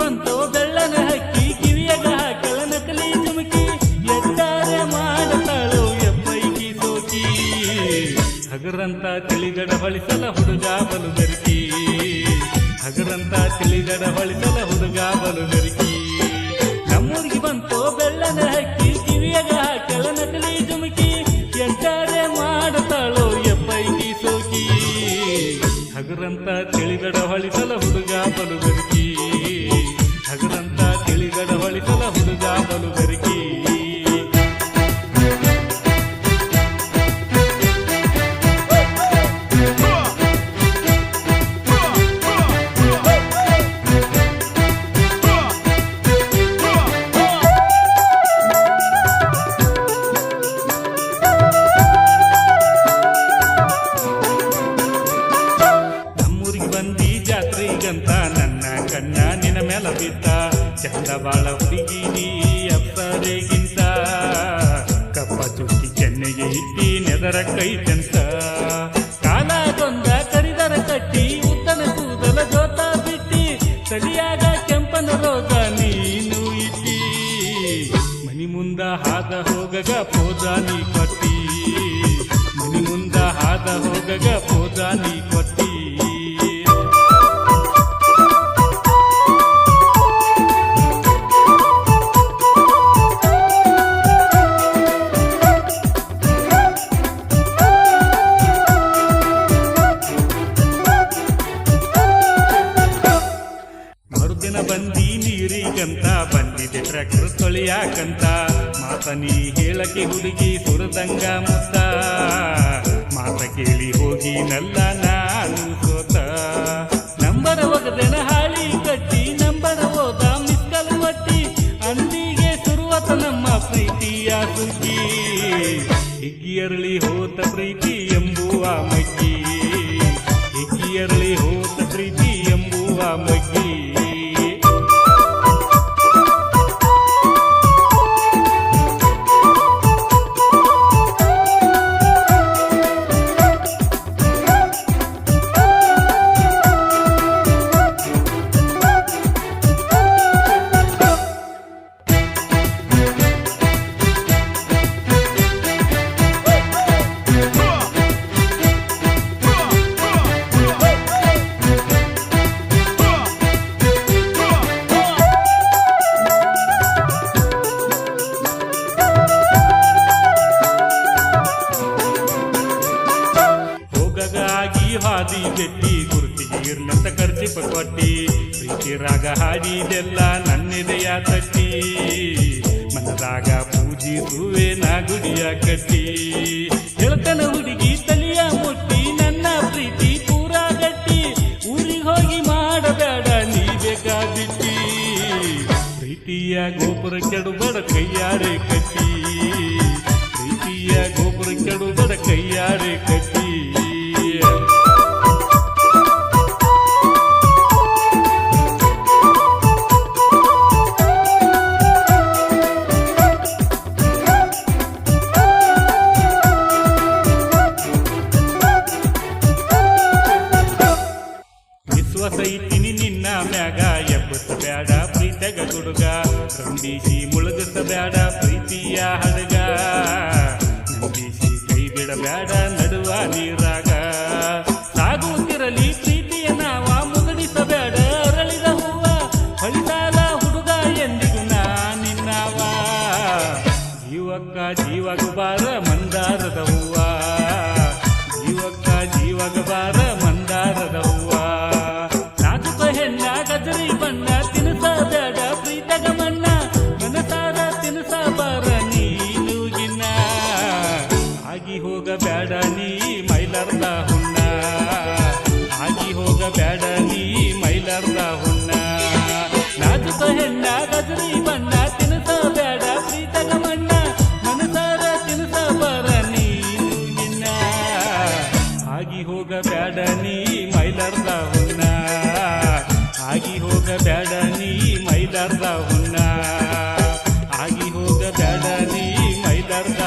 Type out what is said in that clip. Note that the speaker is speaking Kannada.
ಬಂತು ಬೆಳ್ಳನ ಹಕ್ಕಿ ಕಿವಿಯಗ ಹಾಕಲ ನಕಲಿ ಚುಮಕಿ ಎಟ್ಟಾರೆ ಮಾಡತಾಳು ಎಪ್ಪೈಕಿ ಸೋಕಿ ಹಗರಂತ ತಿಳಿಗಡ ಹೊಳಿಸಲ ಹುಡುಗ ಬಲು ಬೆರಕಿ ಹಗರಂತ ತಿಳಿಗಡ ಹೊಳಿಸಲ ಹುಡುಗ ಬಲು ಬೆರಕಿ ನಮ್ಮೂರಿಗೆ ಬಂತು ಬೆಳ್ಳನ ಹಕ್ಕಿ ಕಿವಿಯಗ ಹಾಕಲ ನಕಲಿ ಚುಮಕಿ ಎಟ್ಟಾರೆ ಮಾಡತಾಳು ಎಪ್ಪೈಕಿ ಸೋಕಿ ಹಗರಂತ ತಿಳಿಗಡ ಹೊಳಿಸಲ ಹುಡುಗ ಬಲು ಬೆರಕಿ ಹಗರಂತ ತಿಳಿಗಡ ಹೊಳಿಸಲ ಹುಡುಗ ಬಲು ಬೆರಕಿ ಜಾತ್ರೆಗಂತ ನನ್ನ ಕಣ್ಣ ನಿನ ಮೇಲ ಬಿದ್ದ ಚಂದ ಬಾಳ ಹುಡುಗಿ ನೀ ಅಪ್ಸರೆಗಿಂತ ಕಪ್ಪ ಚುಕ್ಕಿ ಕೆನ್ನೆಗೆ ಇಟ್ಟಿ ನೆದರ ಕೈತಂತ ಕಾಲಾಗೊಂದ ಕರಿದರ ಕಟ್ಟಿ ಉದ್ದನ ಕೂದಲ ಜೋತ ಬಿಟ್ಟಿ ತಲಿಯಾಗ ಕೆಂಪನ ರೋಗ ನೀನು ಇಟ್ಟಿ ಮನಿ ಮುಂದ ಹಾದ ಹೋಗಗ ಪೋದ ನೀ ಕೊಟ್ಟಿ ಮನಿ ಮುಂದ ಹಾದ ಹೋಗಗ ಪೋದ ನೀ ಕೊಟ್ಟಿ ಬಂದಿ ನೀರಿಗಂತ ಬಂದಿದೆ ಟ್ರ್ಯಾಕ್ಟರ್ ತೊಳೆಯಾಕಂತ ಮಾತ ನೀ ಹೇಳಕ್ಕೆ ಹುಡುಗಿ ಸುರದಂಗ ಮುತ್ತ ಮಾತ ಕೇಳಿ ಹೋಗಿ ನಲ್ಲ ನಾನು ಸೋತ ನಂಬರ ಒಗದೆನ ಹಾಳಿ ಕಟ್ಟಿ ನಂಬರ ಹೋದ ಮಿಸ್ಕಲ್ ಒಟ್ಟಿ ಅಂದಿಗೆ ಶುರುವತ ನಮ್ಮ ಪ್ರೀತಿಯ ಸುಗ್ಗಿ ಹಿಗ್ಗಿಯರಳಿ ಹೋತ ಪ್ರೀತಿ ಎಂಬುವ ಮಗ್ಗಿ ಹಿಗ್ಗಿಯರಳಿ ಹೋತ ಪ್ರೀತಿ ಎಂಬುವ ಮಗ್ಗಿ ಹಾದಿ ಜಟ್ಟಿ ಗುರುತಿಗೆ ಇರ್ಲಂತ ಖರ್ಚಿಪ ಕೊಟ್ಟಿ ಪ್ರೀತಿ ರಾಗ ಹಾಡಿದೆಲ್ಲ ನನ್ನೆದೆಯ ತಟ್ಟಿ ಮನದಾಗ ಪೂಜಿಸುವೆ ನಾ ಗುಡಿಯ ಕಟ್ಟಿ ಹೇಳ್ತನ ಹುಡುಗಿ ತಲಿಯ ಮುಟ್ಟಿ ನನ್ನ ಪ್ರೀತಿ ಪೂರ ಗಟ್ಟಿ ಊರಿಗೆ ಹೋಗಿ ಮಾಡಬೇಡ ನೀ ಬೇಕಾಬಿಟ್ಟಿ ಪ್ರೀತಿಯ ಗೋಪುರ ಕೆಡುಬಡ ಕೈಯಾರೆ ಕಟ್ಟಿ ಪ್ರೀತಿಯ ಗೋಪುರ ಕೆಡುಬಡ ಕೈಯಾರೆ ಕಟ್ಟಿ ವಿಶ್ವಸೈತಿನಿ ನಿನ್ನ ಮ್ಯಾಗ ಎಬ್ಬಸಬೇಡ ಪ್ರೀತಿಗ ಗುಡುಗ ರಂಬಿಸಿ ಮುಳುಗಿಸಬೇಡ ಪ್ರೀತಿಯ ಹಡಗ ನಂಬಿಸಿ ಕೈ ಬಿಡಬೇಡ ನಡುವ ನೀರಾಗ ಸಾಗುತ್ತಿರಲಿ ಪ್ರೀತಿಯ ನಾವ ಮುಗಡಿಸಬೇಡ ಅರಳಿದ ಹೂವ ಹೊಳಿಸಾಲ ಹುಡುಗ ಎಂದಿಗೂ ನಾ ನಿನ್ನವ ಜೀವಕ್ಕ ಜೀವಗ ಬಾರ ಮಂದಾರದ ಹೂವ ಜೀವಕ್ಕ ಜೀವಗ ಬಾರ ಮಂದಾರದ ಹೂವ ಹೆಣ್ಣ ಗಜರಿ ಬಣ್ಣ ತಿನ್ಸಬೇಡ ಪ್ರೀತಗ ಮಣ್ಣ ಮನಸಾರ ತಿನ್ಸಬಾರ ನೀನು ಗಿನ್ನ ಆಗಿ ಹೋಗಬೇಡ ನೀ ಮೈಲರ್ದ ಹುಣ್ಣ ಆಗಿ ಹೋಗಬೇಡ ನೀ ಮೈಲರ್ದ ಹುಣ್ಣ ನಾಜುಕ ಹೆಣ್ಣ ಗಜರಿ ಬಣ್ಣ ತಿನ್ಸಬೇಡ ಪ್ರೀತಗ ಮಣ್ಣ ಮನಸಾರ ತಿನ್ಸಬಾರ ನೀನು ಗಿನ್ನ ಆಗಿ ಹೋಗಬೇಡ ನೀ ಮೈಲರ್ದ ಹುಣ್ಣ ಆಗಿ ಹೋಗಬೇಡ ನೀ ಮೈಲಾರ್ದ ಹುಣ್ಣ ಆಗಿ ಹೋಗಬೇಡ ನೀ ಮೈಲಾರ್ದ